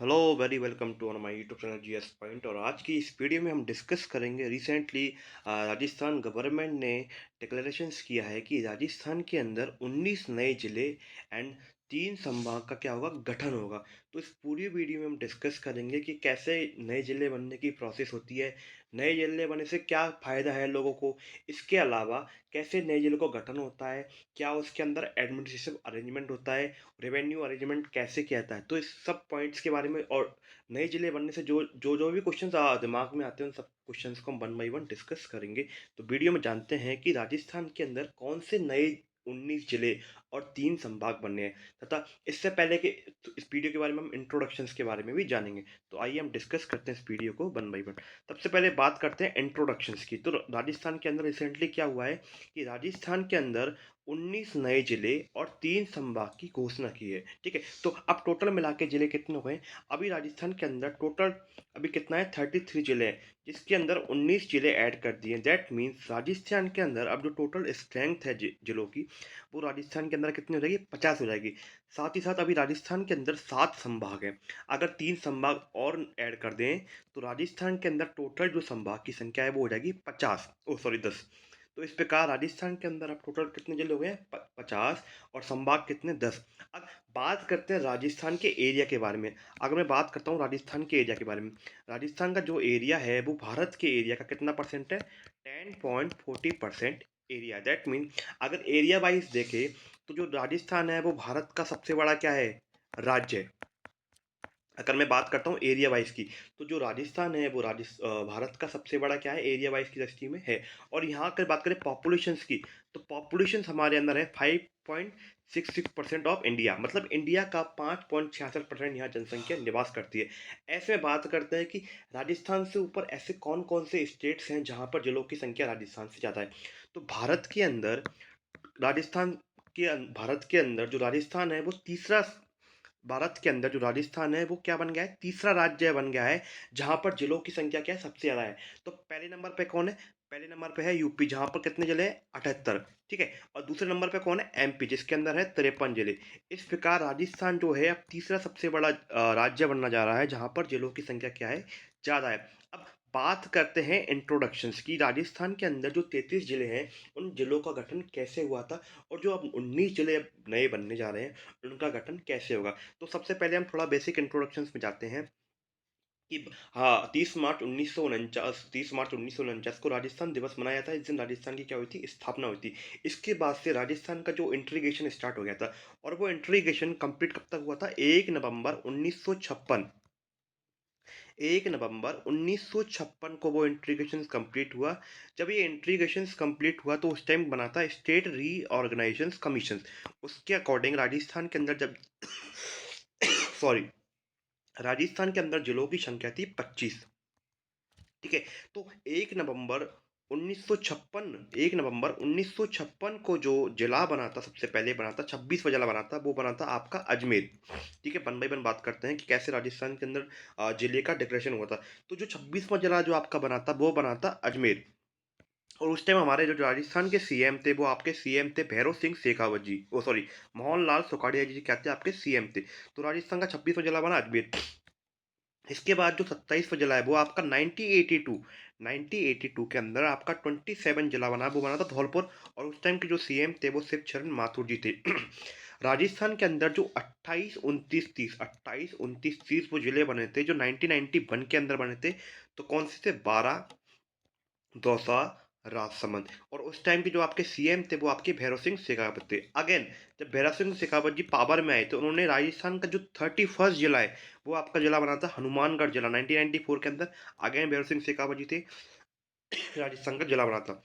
Hello very welcome to on my YouTube channel GS point. और आज की इस वीडियो में हम डिस्कस करेंगे रिसेंटली राजस्थान गवर्नमेंट ने डिक्लेरेशंस किया है कि राजस्थान के अंदर 19 नए ज़िले एंड 3 संभाग का क्या होगा, गठन होगा। तो इस पूरी वीडियो में हम डिस्कस करेंगे कि कैसे नए ज़िले बनने की प्रोसेस होती है, नए ज़िले बनने से क्या फ़ायदा है लोगों को, इसके अलावा कैसे नए ज़िले को गठन होता है, क्या उसके अंदर एडमिनिस्ट्रेटिव अरेंजमेंट होता है, रेवेन्यू अरेंजमेंट कैसे किया जाता है। तो इस सब पॉइंट्स के बारे में और नए जिले बनने से जो भी क्वेश्चंस दिमाग में आते हैं, उन सब क्वेश्चंस को हम वन बाय वन डिस्कस करेंगे। तो वीडियो में जानते हैं कि राजस्थान के अंदर कौन से नए 19 जिले और 3 संभाग बनने हैं, तथा इससे पहले के इस वीडियो के बारे में हम इंट्रोडक्शंस के बारे में भी जानेंगे। तो आइए हम डिस्कस करते हैं इस वीडियो को वन बाय वन। सबसे पहले बात करते हैं इंट्रोडक्शंस की। तो राजस्थान के अंदर रिसेंटली क्या हुआ है कि राजस्थान के अंदर 19 नए जिले और 3 संभाग की घोषणा की है। ठीक है, तो अब टोटल मिला के जिले कितने हो गए? अभी राजस्थान के अंदर टोटल अभी कितना है, 33 जिले हैं, जिसके अंदर 19 जिले ऐड कर दिए। दैट मीन्स राजस्थान के अंदर अब जो टोटल स्ट्रेंथ है जिलों की, वो राजस्थान के अंदर कितनी हो जाएगी, 50 हो जाएगी। साथ ही साथ अभी राजस्थान के अंदर 7 संभाग हैं। अगर 3 संभाग और ऐड कर दें तो राजस्थान के अंदर टोटल जो संभाग की संख्या है वो हो जाएगी 50, ओ सॉरी 10। तो इस प्रकार राजस्थान के अंदर अब टोटल कितने जिले हो गए, 50, और संभाग कितने, 10। अब बात करते हैं राजस्थान के एरिया के बारे में। अगर मैं बात करता हूँ राजस्थान के एरिया के बारे में, राजस्थान का जो एरिया है वो भारत के एरिया का कितना परसेंट है, 10.40% एरिया। दैट मीन अगर एरिया वाइज देखें तो जो राजस्थान है वो भारत का सबसे बड़ा क्या है, राज्य है। अगर मैं बात करता हूँ एरिया वाइज की, तो जो राजस्थान है वो भारत का सबसे बड़ा क्या है, एरिया वाइज की दृष्टि में है। और यहाँ अगर बात करें पॉपुलेशंस की, तो पॉपुलेशन हमारे अंदर है 5.66% ऑफ इंडिया, मतलब इंडिया का 5.66% यहाँ जनसंख्या निवास करती है। ऐसे में बात करते हैं कि राजस्थान से ऊपर ऐसे कौन कौन से स्टेट्स हैं जहाँ पर जिलों की संख्या राजस्थान से ज़्यादा है। तो राजस्थान भारत के अंदर जो राजस्थान है वो तीसरा, भारत के अंदर जो राजस्थान है वो क्या बन गया है, तीसरा राज्य बन गया है जहां पर जिलों की संख्या क्या है, सबसे ज्यादा है। तो पहले नंबर पे कौन है, पहले नंबर पे है यूपी, जहां पर कितने जिले हैं, 78। ठीक है, और दूसरे नंबर पे कौन है, एमपी, जिसके अंदर है 53 जिले। इस प्रकार राजस्थान जो है अब तीसरा सबसे बड़ा राज्य बनना जा रहा है जहां पर जिलों की संख्या क्या है, ज्यादा है। अब बात करते हैं इंट्रोडक्शंस की। राजस्थान के अंदर जो 33 जिले हैं, उन जिलों का गठन कैसे हुआ था, और जो अब 19 जिले अब नए बनने जा रहे हैं, उनका गठन कैसे होगा। तो सबसे पहले हम थोड़ा बेसिक इंट्रोडक्शंस में जाते हैं कि हाँ, 30 मार्च 1949 को राजस्थान दिवस मनाया था। इस दिन राजस्थान की क्या हुई थी, स्थापना हुई थी। इसके बाद से राजस्थान का जो इंट्रीगेशन स्टार्ट हो गया था, और वो इंट्रीगेशन कंप्लीट कब तक हुआ था, 1 नवंबर 1956। 1 नवंबर 1956 को वो इंट्रीगेशन कंप्लीट हुआ। जब ये इंट्रीगेशन कंप्लीट हुआ तो उस टाइम बना था स्टेट रीऑर्गेनाइजेशन कमीशन। उसके अकॉर्डिंग राजस्थान के अंदर जब सॉरी, राजस्थान के अंदर जिलों की संख्या थी 25। ठीक है, तो 1 नवंबर 1956 को जो जिला बना था, सबसे पहले बना था, 26वां जिला बना था, वो बना था आपका अजमेर। ठीक है, वन बाई वन बात करते हैं कि कैसे राजस्थान के अंदर जिले का डिक्लेरेशन हुआ था। तो जो 26वां जिला जो आपका बना था वो बना था अजमेर। और उस टाइम हमारे जो राजस्थान के सीएम थे वो आपके सीएम थे भैरव सिंह शेखावत जी, ओ सॉरी, मोहन लाल सुखाड़िया जी कहते हैं, आपके सीएम थे। तो राजस्थान का 26वां जिला बना अजमेर। इसके बाद जो 27वां जिला है वो आपका 1982 के अंदर आपका 27 जिला बना, वो बना था धौलपुर। और उस टाइम के जो सीएम थे वो शिव चरण माथुर जी थे। राजस्थान के अंदर जो 28 29 30 वो जिले बने थे जो 1991 के अंदर बने थे। तो कौन से थे, बारह, दौसा, राजसमंद। और उस टाइम के जो आपके सीएम थे वो आपके भैरव सिंह शेखावत थे। अगेन जब भैरव सिंह शेखावत जी पावर में आए तो उन्होंने राजस्थान का जो 31 जिला है वो आपका जिला बना था हनुमानगढ़ जिला 1994 के अंदर। अगेन भैरव सिंह शेखावत जी थे, राजस्थान का जिला बना था।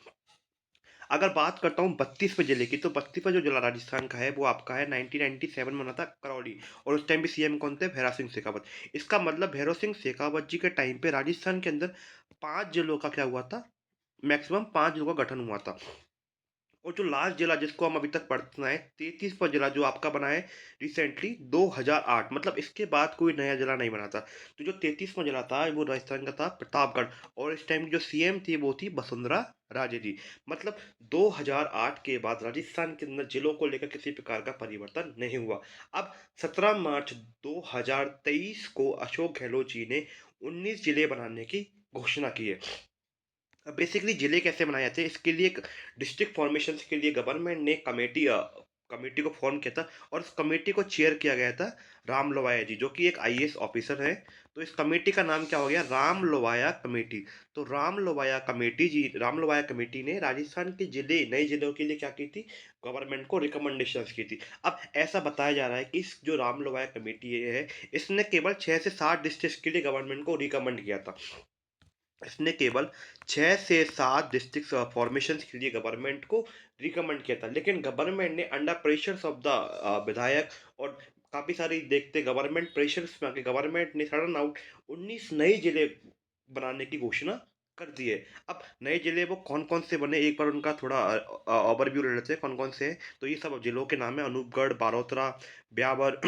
अगर बात करता हूँ 32वें जिले की, तो 32वां जो जिला राजस्थान का है वो आपका है 1997 में बना था करौली। और उस टाइम भी सीएम कौन थे, भैरव सिंह शेखावत। इसका मतलब भैरव सिंह शेखावत जी के टाइम पे राजस्थान के अंदर 5 जिलों का क्या हुआ था, मैक्सिमम 5 जिलों का गठन हुआ था। और जो लास्ट जिला जिसको हम अभी तक पढ़ना है 33वां जिला जो आपका बना है रिसेंटली 2008, मतलब इसके बाद कोई नया जिला नहीं बना था। तो जो 33वां जिला था वो राजस्थान का था प्रतापगढ़, और इस टाइम की जो सीएम थी वो थी वसुंधरा राजे जी। मतलब 2008 के बाद राजस्थान के अंदर जिलों को लेकर किसी प्रकार का परिवर्तन नहीं हुआ। अब 17 मार्च 2023 को अशोक गहलोत जी ने 19 जिले बनाने की घोषणा की है। बेसिकली जिले कैसे बनाए जाते हैं इसके लिए एक डिस्ट्रिक्ट फॉर्मेशन के लिए गवर्नमेंट ने कमेटी को फॉर्म किया था, और इस कमेटी को चेयर किया गया था राम लोवाया जी, जो कि एक आईएएस ऑफिसर है। तो इस कमेटी का नाम क्या हो गया, राम लोवाया कमेटी। तो राम लोवाया कमेटी ने राजस्थान के जिले नए जिलों के लिए क्या की थी, गवर्नमेंट को रिकमेंडेशंस की थी। अब ऐसा बताया जा रहा है कि इस जो राम लोवाया कमेटी है इसने केवल 6 से 7 डिस्ट्रिक्ट के लिए गवर्नमेंट को रिकमेंड किया था। इसने केवल 6 से 7 डिस्ट्रिक्ट फॉर्मेशन के लिए गवर्नमेंट को रिकमेंड किया था, लेकिन गवर्नमेंट ने अंडर प्रेशर्स ऑफ द विधायक और काफ़ी सारी देखते गवर्नमेंट प्रेशर्स में आके गवर्नमेंट ने सडन आउट 19 नए जिले बनाने की घोषणा कर दी है। अब नए जिले वो कौन कौन से बने, एक बार उनका थोड़ा ओवरव्यू ले लेते हैं कौन कौन से हैं। तो ये सब जिलों के नाम है अनूपगढ़, बालोतरा, ब्यावर,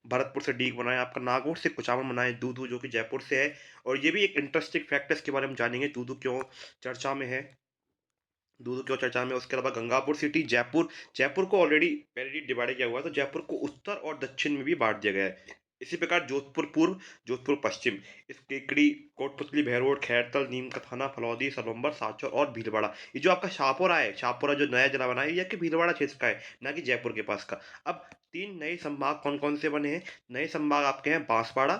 भरतपुर से डीग बनाए, आपका नागौर से कुचामन बनाए, दूदू जो कि जयपुर से है। और ये भी एक इंटरेस्टिंग फैक्ट है, इसके बारे में जानेंगे दूदू क्यों चर्चा में है। दूदू क्यों चर्चा में है, उसके अलावा गंगापुर सिटी, जयपुर। जयपुर को ऑलरेडी पहले डिवाइड किया हुआ है, तो जयपुर को उत्तर और दक्षिण में भी बांट दिया गया है। इसी प्रकार जोधपुर पूर्व, जोधपुर पश्चिम, इस केकड़ी, कोटपुतली, भैरोड, खैरतल, नीम का थाना, फलौदी, सलम्बर, साचौर और भीलवाड़ा। ये जो आपका शाहपुरा है, शाहपुरा जो नया जिला बना है, ये कि भीलवाड़ा क्षेत्र का है, ना कि जयपुर के पास का। अब 3 नए संभाग कौन कौन से बने हैं, नए संभाग आपके हैं बांसवाड़ा,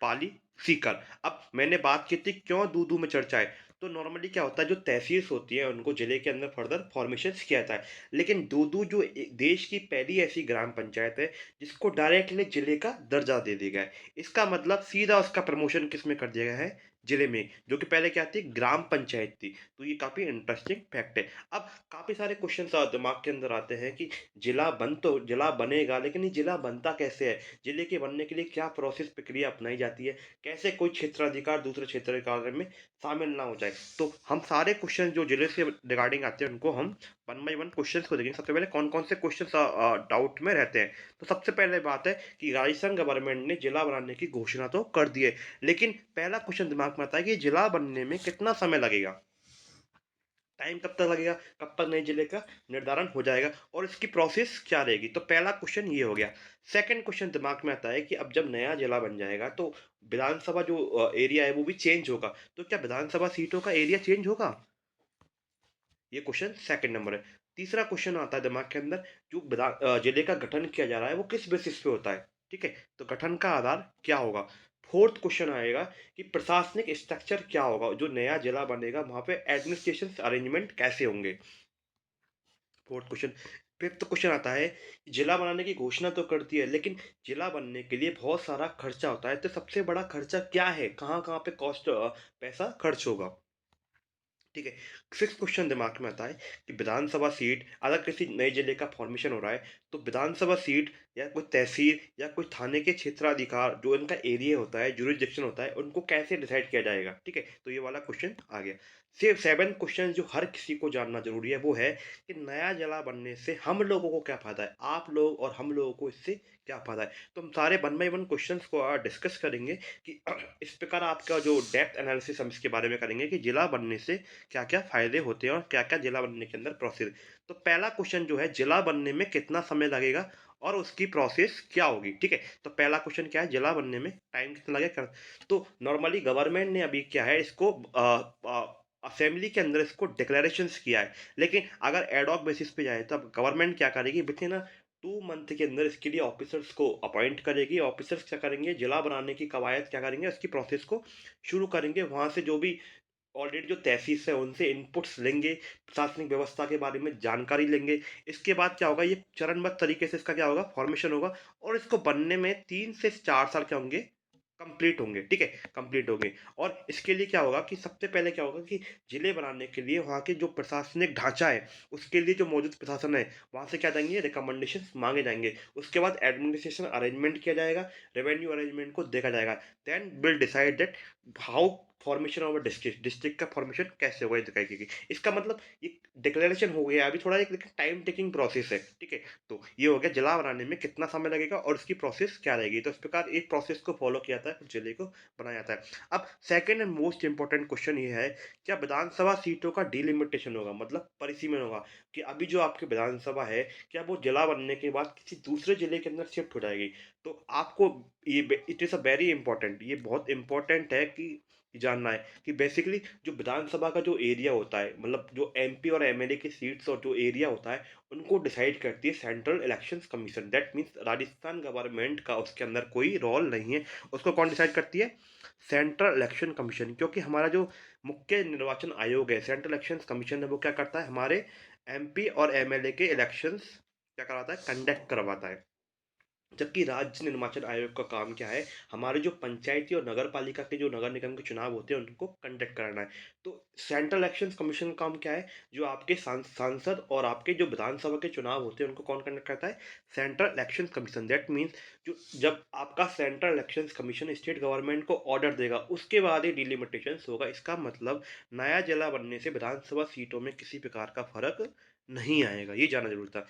पाली, सीकर। अब मैंने बात की थी क्यों दूदू में चर्चा है, तो नॉर्मली क्या होता है जो तहसील्स होती है उनको जिले के अंदर फर्दर फॉर्मेशन किया जाता है, लेकिन दूदू जो देश की पहली ऐसी ग्राम पंचायत है जिसको डायरेक्टली जिले का दर्जा दे दिया गया है। इसका मतलब सीधा उसका प्रमोशन किस में कर दिया गया है, जिले में, जो कि पहले क्या थी, ग्राम पंचायत थी। तो ये काफी इंटरेस्टिंग फैक्ट है। अब काफी सारे क्वेश्चन दिमाग के अंदर आते हैं कि जिला बनेगा, लेकिन ये जिला बनता कैसे है, जिले के बनने के लिए क्या प्रोसेस प्रक्रिया अपनाई जाती है, कैसे कोई क्षेत्राधिकार दूसरे क्षेत्राधिकार में शामिल ना हो जाए। तो हम सारे क्वेश्चन जो जिले से रिगार्डिंग आते हैं उनको हम वन बाई वन क्वेश्चन को देखेंगे। सबसे पहले कौन कौन से क्वेश्चन डाउट में रहते हैं। तो सबसे पहले बात है कि राजस्थान गवर्नमेंट ने जिला बनाने की घोषणा तो कर दी है, लेकिन पहला क्वेश्चन दिमाग में आता है कि जिला बनने में कितना समय लगेगा, टाइम कब तक लगेगा, कब तक नए जिले का निर्धारण हो जाएगा, और इसकी प्रोसेस क्या रहेगी। तो पहला क्वेश्चन ये हो गया। सेकंड क्वेश्चन दिमाग में आता है कि अब जब नया जिला बन जाएगा तो विधानसभा जो एरिया है वो भी चेंज होगा, तो क्या विधानसभा सीटों का एरिया चेंज होगा, ये क्वेश्चन सेकंड नंबर है। तीसरा क्वेश्चन आता है दिमाग के अंदर, जो जिले का गठन किया जा रहा है वो किस बेसिस पे होता है, ठीक है, तो गठन का आधार क्या होगा। फोर्थ क्वेश्चन आएगा कि प्रशासनिक स्ट्रक्चर क्या होगा, जो नया जिला बनेगा वहां पे एडमिनिस्ट्रेशन अरेंजमेंट कैसे होंगे, फोर्थ क्वेश्चन। फिफ्थ क्वेश्चन आता है कि जिला बनाने की घोषणा तो करती है, लेकिन जिला बनने के लिए बहुत सारा खर्चा होता है, तो सबसे बड़ा खर्चा क्या है, कहाँ कहाँ पे कॉस्ट पैसा खर्च होगा, ठीक है। सिक्स क्वेश्चन दिमाग में आता है कि विधानसभा सीट, अगर किसी नए जिले का फॉर्मेशन हो रहा है तो विधानसभा सीट या कोई तहसील या कोई थाने के क्षेत्राधिकार जो इनका एरिया होता है, जुरिस्डिक्शन होता है, उनको कैसे डिसाइड किया जाएगा, ठीक है। तो ये वाला क्वेश्चन आ गया। सिर्फ सेवन क्वेश्चन जो हर किसी को जानना जरूरी है वो है कि नया जिला बनने से हम लोगों को क्या फायदा है, आप लोग और हम लोगों को इससे क्या फायदा है। तो हम सारे वन बाई वन क्वेश्चंस को डिस्कस करेंगे कि इस प्रकार आपका जो डेप्थ एनालिसिस हम इसके बारे में करेंगे कि जिला बनने से क्या क्या फायदे होते हैं और क्या क्या जिला बनने के अंदर प्रोसेस। तो पहला क्वेश्चन जो है, जिला बनने में कितना समय लगेगा और उसकी प्रोसेस क्या होगी, ठीक है। तो पहला क्वेश्चन क्या है, जिला बनने में टाइम कितना लगेगा। तो नॉर्मली गवर्नमेंट ने अभी क्या है इसको असेंबली के अंदर इसको डिक्लेरेशंस किया है, लेकिन अगर एडॉक बेसिस पे जाए तो अब गवर्नमेंट क्या करेगी, विथ इन 2 मंथ के अंदर इसके लिए ऑफिसर्स को अपॉइंट करेगी। ऑफिसर्स क्या करेंगे, जिला बनाने की कवायद क्या करेंगे, उसकी प्रोसेस को शुरू करेंगे। वहां से जो भी ऑलरेडी जो तहसीस है उनसे इनपुट्स लेंगे, प्रशासनिक व्यवस्था के बारे में जानकारी लेंगे। इसके बाद क्या होगा, ये चरणबद्ध तरीके से इसका क्या होगा, फॉर्मेशन होगा, और इसको बनने में 3 से 4 साल क्या होंगे, कंप्लीट होंगे, ठीक है, कंप्लीट होंगे। और इसके लिए क्या होगा कि सबसे पहले क्या होगा कि जिले बनाने के लिए वहाँ के जो प्रशासनिक ढांचा है उसके लिए जो मौजूद प्रशासन है वहाँ से क्या जाएंगे, रिकमेंडेशन मांगे जाएंगे। उसके बाद एडमिनिस्ट्रेशन अरेंजमेंट किया जाएगा, रेवेन्यू अरेंजमेंट को देखा जाएगा। Then will decide that how formation of a district, district का फॉर्मेशन कैसे होगा ये दिखाएगी। इसका मतलब ये डिक्लेरेशन हो गया, अभी थोड़ा एक लेकिन टाइम टेकिंग प्रोसेस है, ठीक है? तो ये हो गया जिला बनाने में कितना समय लगेगा और उसकी प्रोसेस क्या रहेगी। तो इस प्रकार एक प्रोसेस को फॉलो किया जाता है, फिर जिले को बनाया जाता है। अब second and most important question ये है, क्या विधानसभा सीटों का डिलिमिटेशन होगा, मतलब परिसीमन होगा कि अभी जो आपकी विधानसभा है, क्या वो जिला बनने के बाद किसी दूसरे जिले के अंदर शिफ्ट हो जाएगी? तो आपको ये it is a very important, ये बहुत इंपॉर्टेंट है कि जानना है कि बेसिकली जो विधानसभा का जो एरिया होता है, मतलब जो एमपी और एमएलए की सीट्स और जो एरिया होता है, उनको डिसाइड करती है central elections commission. That means Rajasthan government का उसके अंदर कोई रोल नहीं है। उसको कौन डिसाइड करती है? Central election commission. क्योंकि हमारा जो मुख्य निर्वाचन आयोग है, सेंट्रल इलेक्शन कमीशन है, वो क्या करता है? हमारे एमपी और एमएलए के इलेक्शंस क्या करवाता है? कंडक्ट करवाता है। जबकि राज्य निर्वाचन आयोग का काम क्या है? हमारे जो पंचायती और नगर पालिका के जो नगर निगम के चुनाव होते हैं उनको कंडक्ट कराना है। तो सेंट्रल इलेक्शन कमीशन का काम क्या है? जो आपके सांसद और आपके जो विधानसभा के चुनाव होते हैं उनको कौन कंडक्ट करता है? Central election commission. That means जो जब आपका central election commission state government को ऑर्डर देगा उसके बाद ही डिलिमिटेशन होगा। इसका मतलब नया जिला बनने से विधानसभा सीटों में किसी प्रकार का फर्क नहीं आएगा, ये जानना जरूरी था।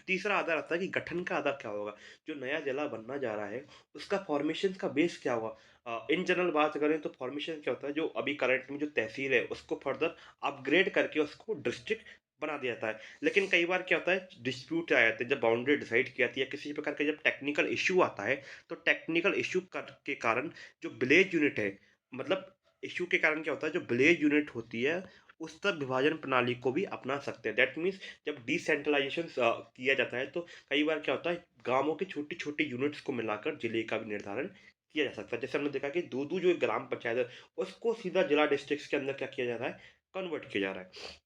तीसरा आधार आता है कि गठन का आधार क्या होगा? जो नया जिला बनना जा रहा है उसका फॉर्मेशन का बेस क्या होगा? इन जनरल बात करें तो फॉर्मेशन क्या होता है, जो अभी करंट में जो तहसील है उसको फर्दर अपग्रेड करके उसको डिस्ट्रिक्ट बना दिया जाता है। लेकिन कई बार क्या होता है, डिस्प्यूट आ जाते हैं जब बाउंड्री डिसाइड की जाती है, किसी प्रकार का जब टेक्निकल इशू आता है, तो टेक्निकल इशू के कारण जो विलेज यूनिट है, मतलब इशू के कारण क्या होता है, जो विलेज यूनिट होती है उस तक विभाजन प्रणाली को भी अपना सकते हैं। दैट मीन्स जब डिसेंट्रलाइजेशन किया जाता है तो कई बार क्या होता है, गाँवों के छोटी-छोटी यूनिट्स को मिलाकर जिले का भी निर्धारण किया जा सकता है। जैसे हमने देखा कि दूदू जो एक ग्राम पंचायत है, उसको सीधा जिला डिस्ट्रिक्ट्स के अंदर क्या किया जा रहा है? कन्वर्ट किया जा रहा है।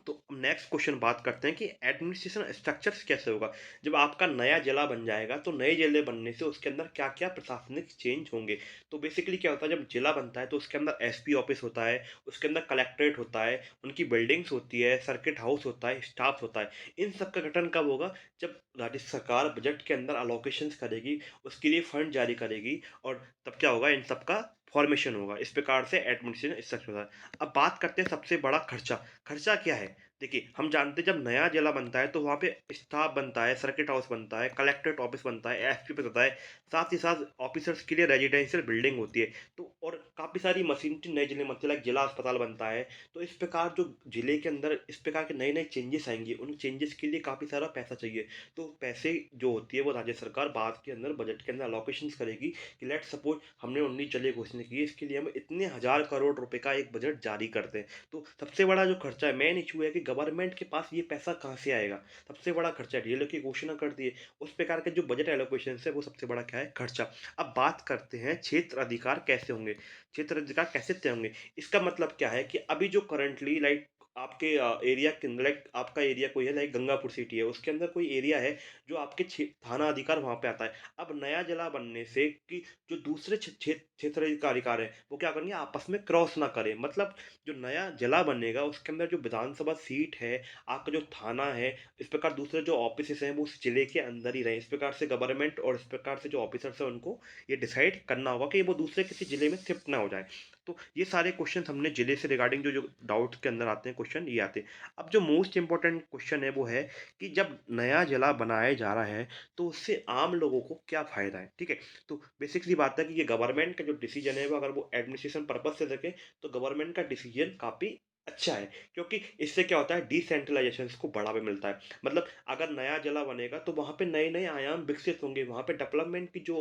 तो नेक्स्ट क्वेश्चन बात करते हैं कि एडमिनिस्ट्रेशन स्ट्रक्चर्स कैसे होगा। जब आपका नया जिला बन जाएगा तो नए जिले बनने से उसके अंदर क्या क्या प्रशासनिक चेंज होंगे। तो बेसिकली क्या होता है, जब जिला बनता है तो उसके अंदर एसपी ऑफिस होता है, उसके अंदर कलेक्ट्रेट होता है, उनकी बिल्डिंग्स होती है, सर्किट हाउस होता है, स्टाफ होता है। इन सब का गठन कब होगा? जब राज्य सरकार बजट के अंदर अलोकेशंस करेगी, उसके लिए फंड जारी करेगी, और तब क्या होगा, इन सब का फॉर्मेशन होगा। इस प्रकार से एडमिनिस्ट्रेशन स्ट्रक्चर होता है। अब बात करते हैं सबसे बड़ा खर्चा। खर्चा क्या है? देखिए, हम जानते हैं जब नया जिला बनता है तो वहाँ पे स्टाफ बनता है, सर्किट हाउस बनता है, कलेक्ट्रेट ऑफिस बनता है, एसपी ऑफिस होता है, साथ ही साथ ऑफिसर्स के लिए रेजिडेंशियल बिल्डिंग होती है। तो और काफ़ी सारी मशीनरी नए जिले बनते हैं, लाइक जिला अस्पताल बनता है। तो इस प्रकार जो जिले के अंदर इस प्रकार के नए नए चेंजेस आएंगे, उन चेंजेस के लिए काफ़ी सारा पैसा चाहिए। तो पैसे जो होती है वो राज्य सरकार बाद के अंदर बजट के अंदर अलोकेशन करेगी कि लेट सपोज हमने 19 जिले घोषणा किए, इसके लिए हम इतने हजार करोड़ रुपए का एक बजट जारी करते हैं। तो सबसे बड़ा जो खर्चा है, मेन इशू है कि गवर्नमेंट के पास ये पैसा कहाँ से आएगा। सबसे बड़ा खर्चा डीएलओ की घोषणा कर दिए, उस प्रकार के जो बजट एलोकेशन है वो सबसे बड़ा क्या है? खर्चा। अब बात करते हैं क्षेत्र अधिकार कैसे होंगे, क्षेत्र अधिकार कैसे तय होंगे। इसका मतलब क्या है कि अभी जो करंटली लाइक आपके एरिया के अंदर, लाइक आपका एरिया कोई है, लाइक गंगापुर सिटी है, उसके अंदर कोई एरिया है जो आपके थाना अधिकार वहां पे आता है। अब नया जिला बनने से कि जो दूसरे क्षेत्र का अधिकार है वो क्या करेंगे, आपस में क्रॉस ना करें। मतलब जो नया जिला बनेगा उसके अंदर जो विधानसभा सीट है, आपका जो थाना है, इस प्रकार दूसरे जो ऑफिसेस हैं वो उस जिले के अंदर ही रहें। इस प्रकार से गवर्नमेंट और इस प्रकार से जो ऑफिसर्स हैं उनको ये डिसाइड करना होगा कि वो दूसरे किसी जिले में शिफ्ट ना हो जाए। तो ये सारे क्वेश्चन हमने जिले से रिगार्डिंग जो जो डाउट के अंदर आते हैं क्वेश्चन, ये आते हैं। अब जो मोस्ट इंपॉर्टेंट क्वेश्चन है वो है कि जब नया जिला बनाया जा रहा है तो उससे आम लोगों को क्या फायदा है, ठीक है? तो बेसिकली बात है कि ये गवर्नमेंट का जो डिसीजन है वो अगर वो एडमिनिस्ट्रेशन पर्पज से देखें तो गवर्नमेंट का डिसीजन काफ़ी अच्छा है। क्योंकि इससे क्या होता है, डिसेंट्रलाइजेशन को बढ़ावा मिलता है। मतलब अगर नया जिला बनेगा तो वहाँ पे नए-नए आयाम विकसित होंगे, वहाँ पे डेवलपमेंट की जो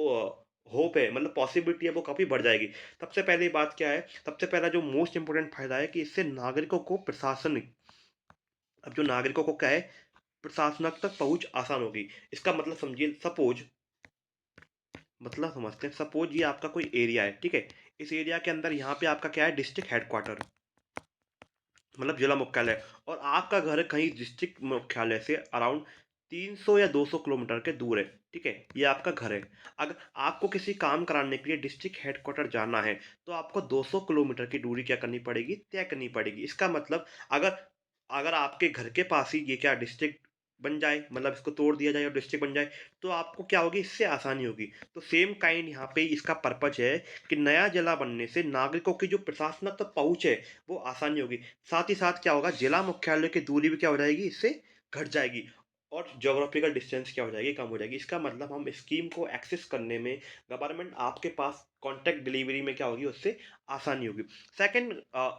होप है, मतलब पॉसिबिलिटी है, वो काफ़ी बढ़ जाएगी। सबसे पहली बात क्या है, सबसे पहला जो मोस्ट इम्पोर्टेंट फ़ायदा है कि इससे नागरिकों को प्रशासनिक, अब जो नागरिकों को क्या है, प्रशासनिक तक पहुँच आसान होगी। इसका मतलब समझिए, सपोज़ मतलब समझते हैं, सपोज़ ये आपका कोई एरिया है, ठीक है? इस एरिया के अंदर यहाँ पे आपका क्या है, डिस्ट्रिक्ट हेडक्वार्टर, मतलब जिला मुख्यालय, और आपका घर कहीं डिस्ट्रिक्ट मुख्यालय से अराउंड 300 या 200 किलोमीटर के दूर है, ठीक है? ये आपका घर है। अगर आपको किसी काम कराने के लिए डिस्ट्रिक्ट हेडक्वार्टर जाना है, तो आपको 200 किलोमीटर की दूरी क्या करनी पड़ेगी? तय करनी पड़ेगी। इसका मतलब अगर अगर आपके घर के पास ही ये क्या डिस्ट्रिक्ट बन जाए, मतलब इसको तोड़ दिया जाए और डिस्ट्रिक्ट बन जाए, तो आपको क्या होगी, इससे आसानी होगी। तो सेम काइंड यहाँ पे इसका पर्पज़ है कि नया जिला बनने से नागरिकों की जो प्रशासनिक तक पहुँच है, वो आसानी होगी। साथ ही साथ क्या होगा, जिला मुख्यालय की दूरी भी क्या हो जाएगी, इससे घट जाएगी और ज्योग्राफिकल डिस्टेंस क्या हो जाएगी, कम हो जाएगी। इसका मतलब हम स्कीम को एक्सेस करने में, गवर्नमेंट आपके पास कॉन्टैक्ट डिलीवरी में क्या होगी, उससे आसानी होगी। सेकंड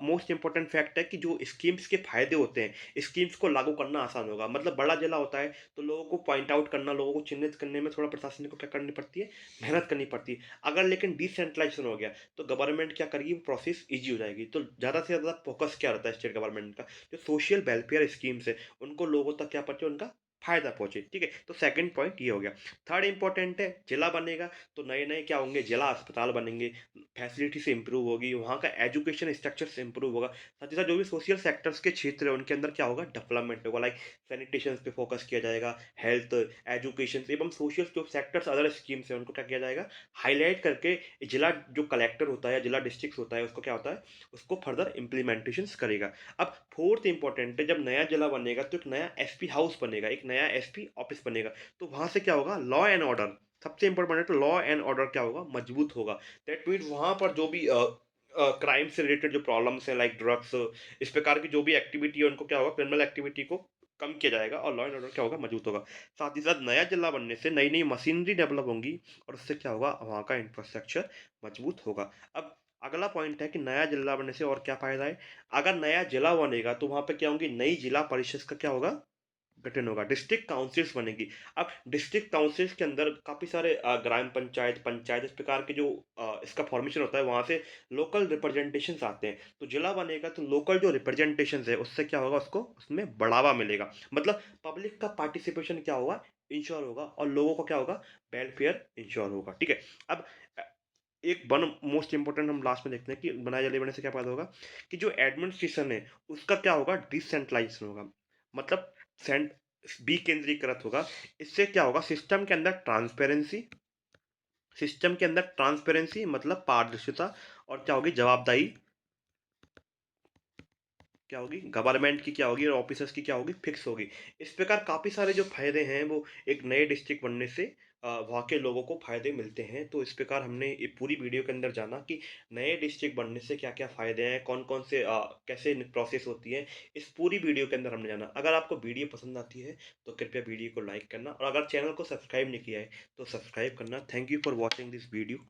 मोस्ट इम्पोर्टेंट फैक्ट है कि जो स्कीम्स के फ़ायदे होते हैं, स्कीम्स को लागू करना आसान होगा। मतलब बड़ा जिला होता है, तो लोगों को पॉइंट आउट करना, लोगों को चिन्हित करने में थोड़ा प्रशासन को क्या करनी पड़ती है, मेहनत करनी पड़ती है। अगर लेकिन डिसेंट्रलाइजेशन हो गया, तो गवर्नमेंट क्या करेगी, प्रोसेस ईज़ी हो जाएगी। तो ज़्यादा से ज़्यादा फ़ोकस क्या रहता है स्टेट गवर्नमेंट का, जो सोशल वेलफेयर स्कीम्स है, उनको लोगों तक क्या पहुँचे, उनका फ़ायदा पहुँचे, ठीक है? तो सेकंड पॉइंट ये हो गया। थर्ड इम्पोर्टेंट है, जिला बनेगा, तो नए-नए क्या होंगे, जिला अस्पताल बनेंगे, फैसिलिटी से इम्प्रूव होगी, वहाँ का एजुकेशन स्ट्रक्चर से इम्प्रूव होगा। साथ ही साथ जो भी सोशल सेक्टर्स के क्षेत्र है, उनके अंदर क्या होगा, डेवलपमेंट होगा। लाइक सैनिटेशन पे फोकस किया जाएगा, हेल्थ, एजुकेशन एवं सोशल जो सेक्टर्स अदर स्कीम्स हैं, उनको क्या किया जाएगा, हाईलाइट करके जिला जो कलेक्टर होता है या जिला डिस्ट्रिक्ट होता है, उसको क्या होता है, उसको फर्दर इम्प्लीमेंटेशन करेगा। अब फोर्थ इंपॉर्टेंट है, जब नया जिला बनेगा तो एक नया एसपी हाउस बनेगा, एक नया एसपी ऑफिस बनेगा। तो वहाँ से क्या होगा, लॉ एंड ऑर्डर, सबसे इंपॉर्टेंट है, तो लॉ एंड ऑर्डर क्या होगा, मजबूत होगा। दैट मीन्स वहाँ पर जो भी क्राइम से रिलेटेड जो प्रॉब्लम्स हैं, लाइक ड्रग्स, इस प्रकार की जो भी एक्टिविटी है, उनको क्या होगा, क्रिमिनल एक्टिविटी को कम किया जाएगा और लॉ एंड ऑर्डर क्या होगा, मजबूत होगा। साथ ही साथ नया जिला बनने से नई नई मशीनरी डेवलप होंगी और उससे क्या होगा, वहाँ का इंफ्रास्ट्रक्चर मजबूत होगा। अब अगला पॉइंट है कि नया जिला बनने से और क्या फायदा है। अगर नया जिला बनेगा तो वहाँ पे क्या होंगी, नई जिला परिषद का क्या होगा, गठन होगा, डिस्ट्रिक्ट काउंसिल्स बनेगी। अब डिस्ट्रिक्ट काउंसिल्स के अंदर काफ़ी सारे ग्राम पंचायत, पंचायत इस प्रकार के जो इसका फॉर्मेशन होता है, वहाँ से लोकल रिप्रेजेंटेशंस आते हैं। तो जिला बनेगा तो लोकल जो रिप्रेजेंटेशंस है, उससे क्या होगा, उसको उसमें बढ़ावा मिलेगा। मतलब पब्लिक का पार्टिसिपेशन क्या होगा, इंश्योर होगा और लोगों को क्या होगा, वेलफेयर इंश्योर होगा, ठीक है। अब अ, एक वन मोस्ट इंपॉर्टेंट हम लास्ट में देखते हैं कि बनाए जले बनने से क्या फायदा होगा, कि जो एडमिनिस्ट्रेशन है, उसका क्या होगा, डिसेंट्रलाइजेशन होगा। मतलब सेंट विकेंद्रीकृत होगा। इससे क्या होगा, सिस्टम के अंदर ट्रांसपेरेंसी मतलब पारदर्शिता, और क्या होगी, जवाबदेही क्या होगी, गवर्नमेंट की क्या होगी और ऑफिसर्स की क्या होगी, फिक्स होगी। इस प्रकार काफ़ी सारे जो फ़ायदे हैं, वो एक नए डिस्ट्रिक्ट बनने से वहाँ के लोगों को फ़ायदे मिलते हैं। तो इस प्रकार हमने ये पूरी वीडियो के अंदर जाना कि नए डिस्ट्रिक्ट बनने से क्या-क्या फ़ायदे हैं, कौन-कौन से कैसे न प्रोसेस होती है। इस पूरी वीडियो के अंदर हमने जाना। अगर आपको वीडियो पसंद आती है, तो कृपया वीडियो को लाइक करना और अगर चैनल को सब्सक्राइब नहीं किया है, तो सब्सक्राइब करना। Thank you for watching this video.